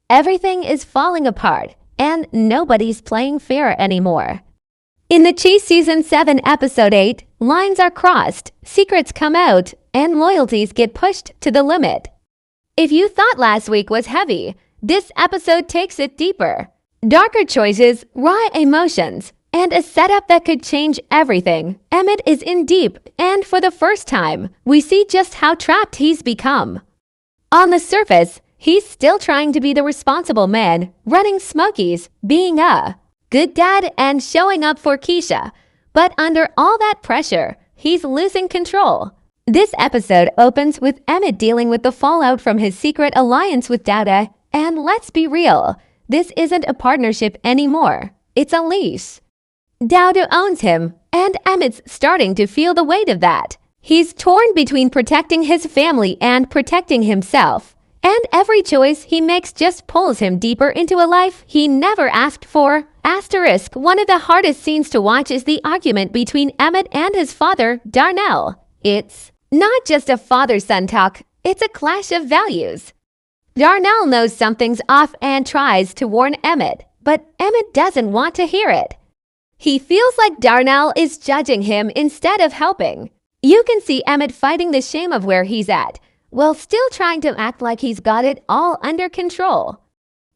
Everything is falling apart, and nobody's playing fair anymore. In the Cheese Season 7 Episode 8, lines are crossed, secrets come out, and loyalties get pushed to the limit. If you thought last week was heavy, this episode takes it deeper. Darker choices, raw emotions, and a setup that could change everything. Emmett is in deep, and for the first time, we see just how trapped he's become. On the surface, he's still trying to be the responsible man, running Smokies, being a good dad and showing up for Kiesha. But under all that pressure, he's losing control. This episode opens with Emmett dealing with the fallout from his secret alliance with Douda, and let's be real, this isn't a partnership anymore. It's a leash. Douda owns him, and Emmett's starting to feel the weight of that. He's torn between protecting his family and protecting himself. And every choice he makes just pulls him deeper into a life he never asked for. Asterisk, one of the hardest scenes to watch is the argument between Emmett and his father, Darnell. It's not just a father-son talk, it's a clash of values. Darnell knows something's off and tries to warn Emmett, but Emmett doesn't want to hear it. He feels like Darnell is judging him instead of helping. You can see Emmett fighting the shame of where he's at, while still trying to act like he's got it all under control.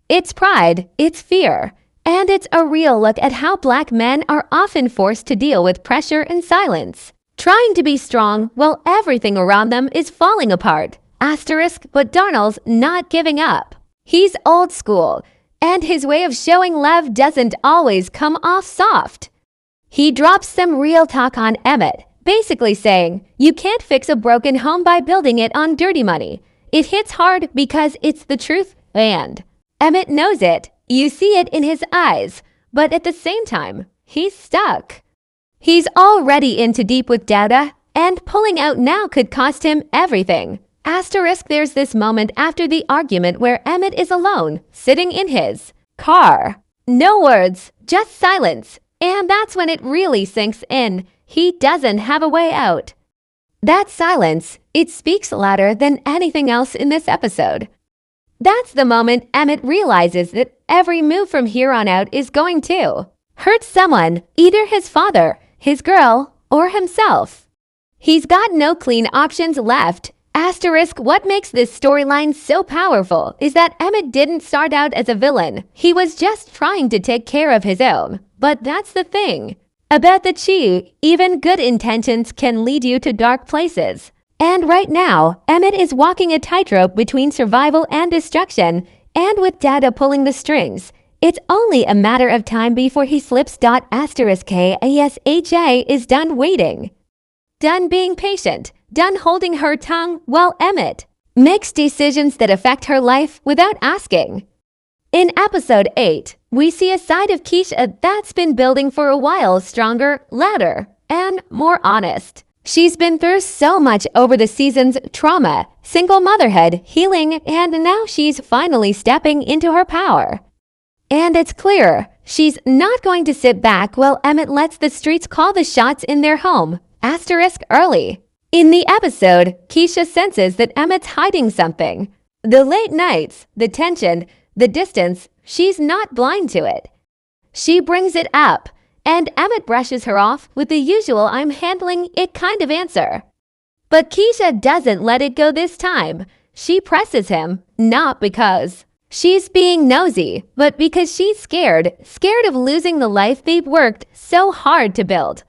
It's pride, it's fear, and it's a real look at how Black men are often forced to deal with pressure and silence, trying to be strong while everything around them is falling apart. Asterisk, but Darnell's not giving up. He's old school, and his way of showing love doesn't always come off soft. He drops some real talk on Emmett, basically saying, you can't fix a broken home by building it on dirty money. It hits hard because it's the truth, and Emmett knows it. You see it in his eyes, but at the same time, he's stuck. He's already into deep with Douda, and pulling out now could cost him everything. Asterisk, there's this moment after the argument where Emmett is alone, sitting in his car. No words, just silence, and that's when it really sinks in. He doesn't have a way out. That silence, it speaks louder than anything else in this episode. That's the moment Emmett realizes that every move from here on out is going to hurt someone, either his father, his girl, or himself. He's got no clean options left. Asterisk, what makes this storyline so powerful is that Emmett didn't start out as a villain. He was just trying to take care of his own. But that's the thing about the Chi, even good intentions can lead you to dark places. And right now, Emmett is walking a tightrope between survival and destruction, and with Douda pulling the strings. It's only a matter of time before he slips. Kasha is done waiting. Done being patient. Done holding her tongue while Emmett makes decisions that affect her life without asking. In Episode 8, we see a side of Kiesha that's been building for a while, stronger, louder, and more honest. She's been through so much over the season's trauma, single motherhood, healing, and now she's finally stepping into her power. And it's clear, she's not going to sit back while Emmett lets the streets call the shots in their home. Asterisk early. In the episode, Kiesha senses that Emmett's hiding something. The late nights, the tension, the distance, she's not blind to it. She brings it up, and Emmett brushes her off with the usual I'm handling it kind of answer. But Kiesha doesn't let it go this time. She presses him, not because she's being nosy, but because she's scared of losing the life they've worked so hard to build.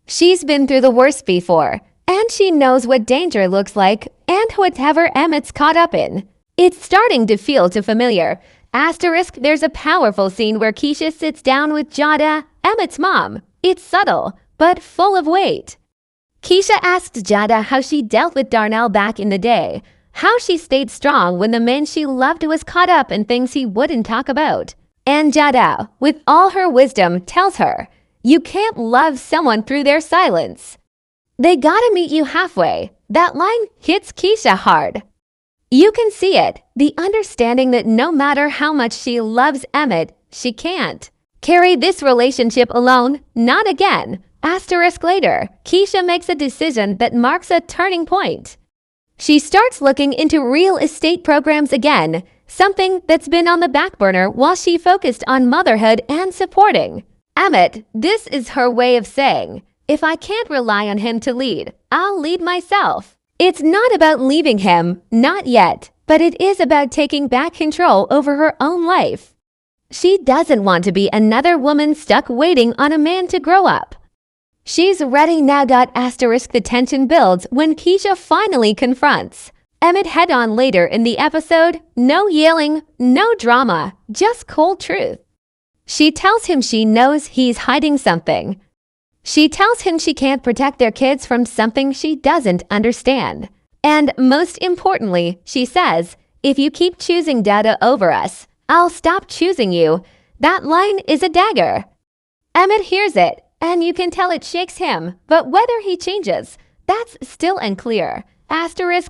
She's been through the worst before, and she knows what danger looks like and whatever Emmett's caught up in. It's starting to feel too familiar. Asterisk, there's a powerful scene where Kiesha sits down with Douda, Emmett's mom. It's subtle, but full of weight. Kiesha asks Douda how she dealt with Darnell back in the day, how she stayed strong when the man she loved was caught up in things he wouldn't talk about. And Douda, with all her wisdom, tells her, you can't love someone through their silence. They gotta meet you halfway. That line hits Kiesha hard. You can see it, the understanding that no matter how much she loves Emmett, she can't carry this relationship alone, not again. Asterisk later, Kiesha makes a decision that marks a turning point. She starts looking into real estate programs again, something that's been on the back burner while she focused on motherhood and supporting Emmett. This is her way of saying, if I can't rely on him to lead, I'll lead myself. It's not about leaving him, not yet, but it is about taking back control over her own life. She doesn't want to be another woman stuck waiting on a man to grow up. She's ready now. The tension builds when Kiesha finally confronts Emmett head-on later in the episode. No yelling, no drama, just cold truth. She tells him she knows he's hiding something. She tells him she can't protect their kids from something she doesn't understand. And most importantly, she says, if you keep choosing Douda over us, I'll stop choosing you. That line is a dagger. Emmett hears it, and you can tell it shakes him, but whether he changes, that's still unclear.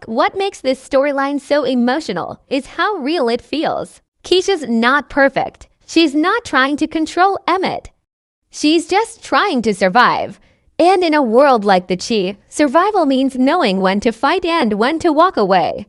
What makes this storyline so emotional is how real it feels. Kiesha's not perfect. She's not trying to control Emmett. She's just trying to survive. And in a world like the Chi, survival means knowing when to fight and when to walk away.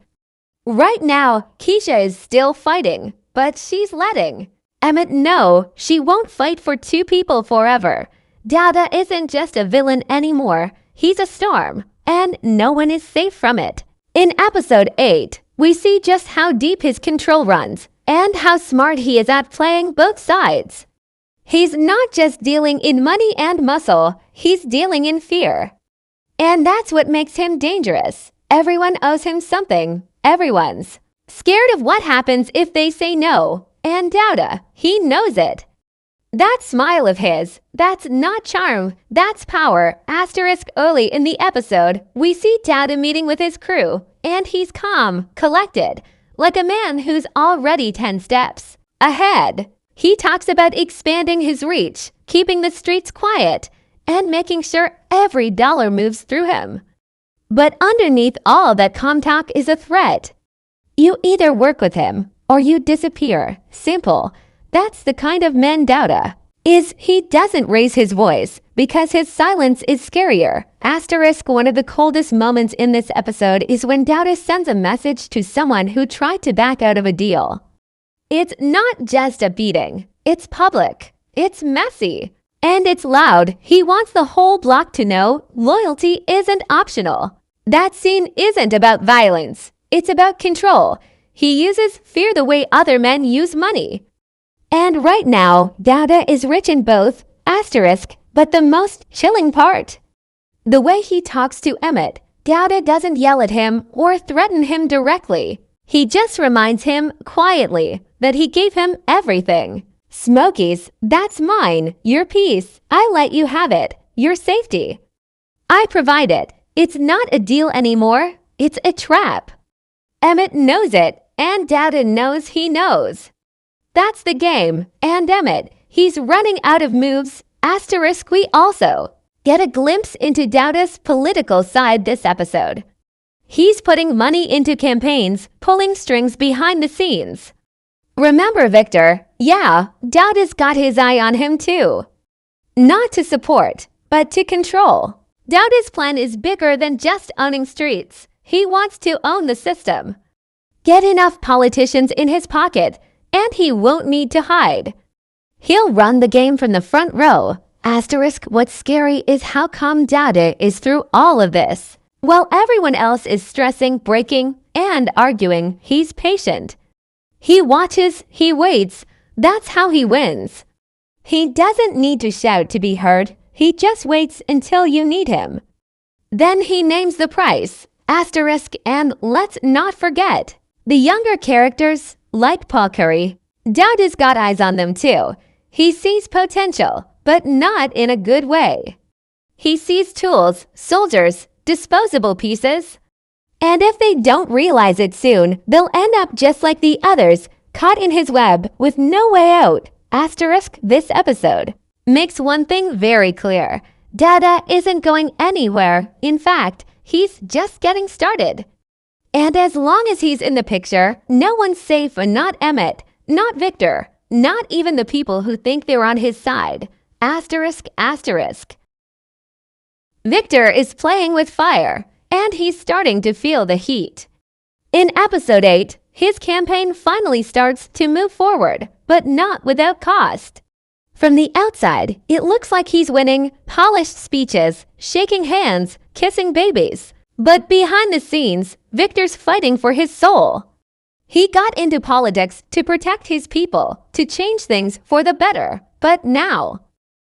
Right now, Kiesha is still fighting, but she's letting Emmett know she won't fight for two people forever. Douda isn't just a villain anymore. He's a storm, and no one is safe from it. In episode 8, we see just how deep his control runs and how smart he is at playing both sides. He's not just dealing in money and muscle, he's dealing in fear. And that's what makes him dangerous. Everyone owes him something. Everyone's scared of what happens if they say no. And Douda, he knows it. That smile of his, that's not charm, that's power. Early in the episode, we see Douda meeting with his crew, and he's calm, collected, like a man who's already 10 steps ahead. He talks about expanding his reach, keeping the streets quiet, and making sure every dollar moves through him. But underneath all that calm talk is a threat. You either work with him, or you disappear. Simple. That's the kind of man Douda is. He doesn't raise his voice because his silence is scarier. One of the coldest moments in this episode is when Douda sends a message to someone who tried to back out of a deal. It's not just a beating. It's public. It's messy. And it's loud. He wants the whole block to know loyalty isn't optional. That scene isn't about violence. It's about control. He uses fear the way other men use money. And right now, Douda is rich in both, but the most chilling part. The way he talks to Emmett. Douda doesn't yell at him or threaten him directly. He just reminds him quietly that he gave him everything. Smokies, that's mine, your piece. I let you have it, your safety. I provide it. It's not a deal anymore. It's a trap. Emmett knows it, and Douda knows he knows. That's the game, and Emmett, he's running out of moves. We also get a glimpse into Douda's political side this episode. He's putting money into campaigns, pulling strings behind the scenes. Remember Victor? Yeah, Douda's got his eye on him too. Not to support, but to control. Douda's plan is bigger than just owning streets. He wants to own the system. Get enough politicians in his pocket, and he won't need to hide. He'll run the game from the front row. What's scary is how calm Douda is through all of this. While everyone else is stressing, breaking, and arguing, he's patient. He watches, he waits. That's how he wins. He doesn't need to shout to be heard. He just waits until you need him. Then he names the price. And let's not forget, the younger characters, like Paul Curry. Douda's got eyes on them too. He sees potential, but not in a good way. He sees tools, soldiers, disposable pieces. And if they don't realize it soon, they'll end up just like the others, caught in his web with no way out. This episode makes one thing very clear. Douda isn't going anywhere. In fact, he's just getting started. And as long as he's in the picture, no one's safe, not Emmett, not Victor, not even the people who think they're on his side. Victor is playing with fire, and he's starting to feel the heat. In episode 8, his campaign finally starts to move forward, but not without cost. From the outside, it looks like he's winning polished speeches, shaking hands, kissing babies. But behind the scenes, Victor's fighting for his soul. He got into politics to protect his people, to change things for the better. But now,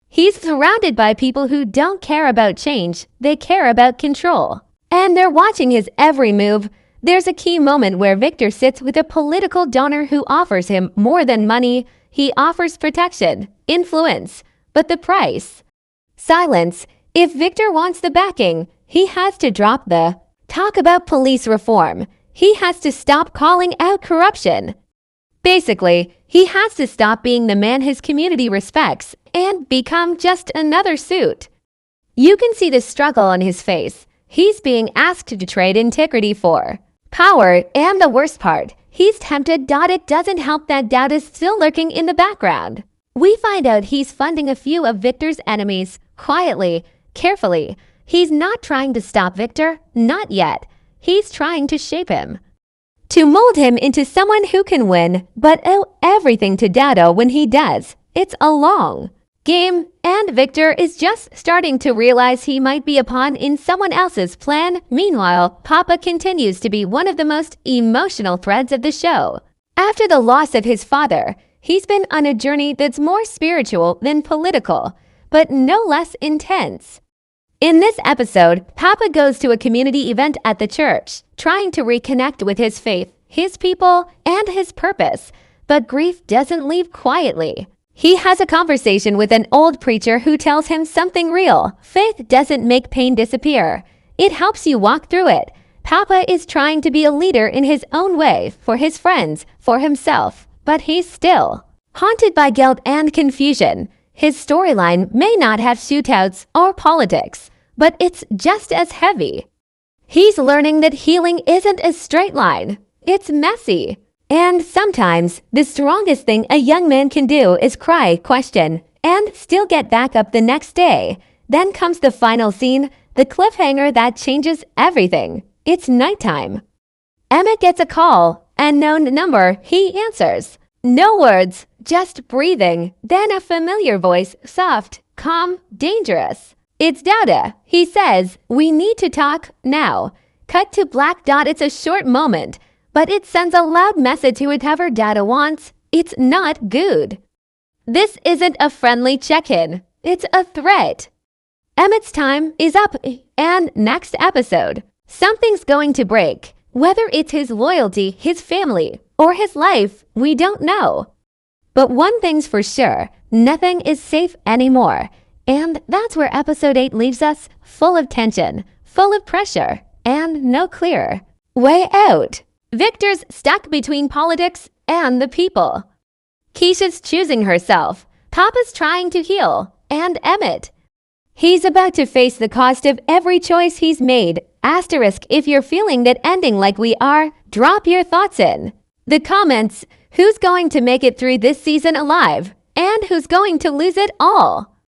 he's surrounded by people who don't care about change, they care about control. And they're watching his every move. There's a key moment where Victor sits with a political donor who offers him more than money. He offers protection, influence, but the price? Silence. If Victor wants the backing, he has to drop the talk about police reform. He has to stop calling out corruption. Basically, he has to stop being the man his community respects and become just another suit. You can see the struggle on his face. He's being asked to trade integrity for power, and the worst part, he's tempted. It doesn't help that doubt is still lurking in the background. We find out he's funding a few of Victor's enemies, quietly, carefully. He's not trying to stop Victor, not yet. He's trying to shape him, to mold him into someone who can win, but owe everything to Douda when he does. It's a long game, and Victor is just starting to realize he might be a pawn in someone else's plan. Meanwhile, Papa continues to be one of the most emotional threads of the show. After the loss of his father, he's been on a journey that's more spiritual than political, but no less intense. In this episode, Papa goes to a community event at the church, trying to reconnect with his faith, his people, and his purpose. But grief doesn't leave quietly. He has a conversation with an old preacher who tells him something real. Faith doesn't make pain disappear. It helps you walk through it. Papa is trying to be a leader in his own way, for his friends, for himself. But he's still haunted by guilt and confusion. His storyline may not have shootouts or politics, but it's just as heavy. He's learning that healing isn't a straight line. It's messy. And sometimes, the strongest thing a young man can do is cry, question, and still get back up the next day. Then comes the final scene, the cliffhanger that changes everything. It's nighttime. Emmett gets a call, unknown number. He answers. No words, just breathing. Then a familiar voice, soft, calm, dangerous. It's Douda. He says, "We need to talk now." Cut to black. It's a short moment, but it sends a loud message to whatever Douda wants. It's not good. This isn't a friendly check-in. It's a threat. Emmett's time is up, and next episode, something's going to break. Whether it's his loyalty, his family, or his life, we don't know. But one thing's for sure, nothing is safe anymore. And that's where episode 8 leaves us, full of tension, full of pressure, and no clear way out. Victor's stuck between politics and the people. Kiesha's choosing herself. Papa's trying to heal. And Emmett, he's about to face the cost of every choice he's made. Asterisk, if you're feeling that ending like we are, drop your thoughts in the comments. Who's going to make it through this season alive? And who's going to lose it all?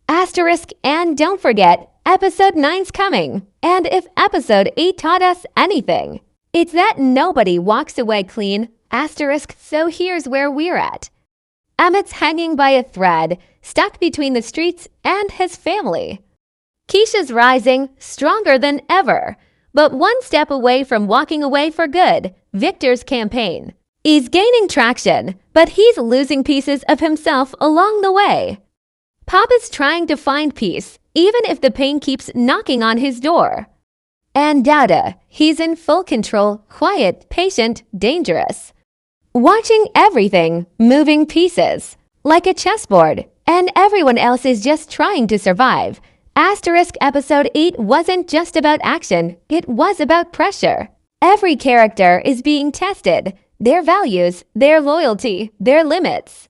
Asterisk, and don't forget, episode 9's coming. And if episode 8 taught us anything, it's that nobody walks away clean. Asterisk, so here's where we're at. Emmett's hanging by a thread, stuck between the streets and his family. Kiesha's rising, stronger than ever, but one step away from walking away for good. Victor's campaign is gaining traction, but he's losing pieces of himself along the way. Papa's trying to find peace, even if the pain keeps knocking on his door. And Douda, he's in full control, quiet, patient, dangerous. Watching everything, moving pieces, like a chessboard, and everyone else is just trying to survive. Asterisk, episode 8 wasn't just about action, it was about pressure. Every character is being tested, their values, their loyalty, their limits.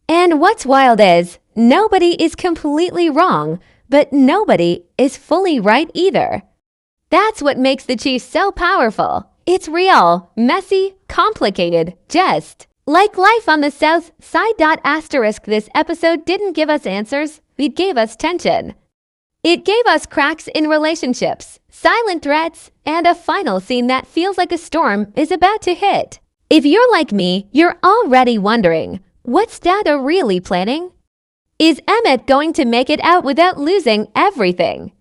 And what's wild is, nobody is completely wrong, but nobody is fully right either. That's what makes the Chiefs so powerful. It's real, messy, complicated, just like life on the South Side. Asterisk, this episode didn't give us answers, it gave us tension. It gave us cracks in relationships, silent threats, and a final scene that feels like a storm is about to hit. If you're like me, you're already wondering, what's Douda really planning? Is Emmett going to make it out without losing everything?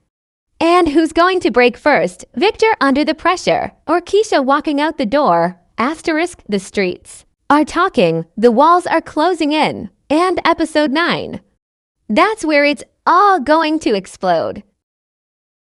And who's going to break first, Victor under the pressure, or Kiesha walking out the door, asterisk the streets? Are talking, the walls are closing in, and episode 9. That's where it's all going to explode.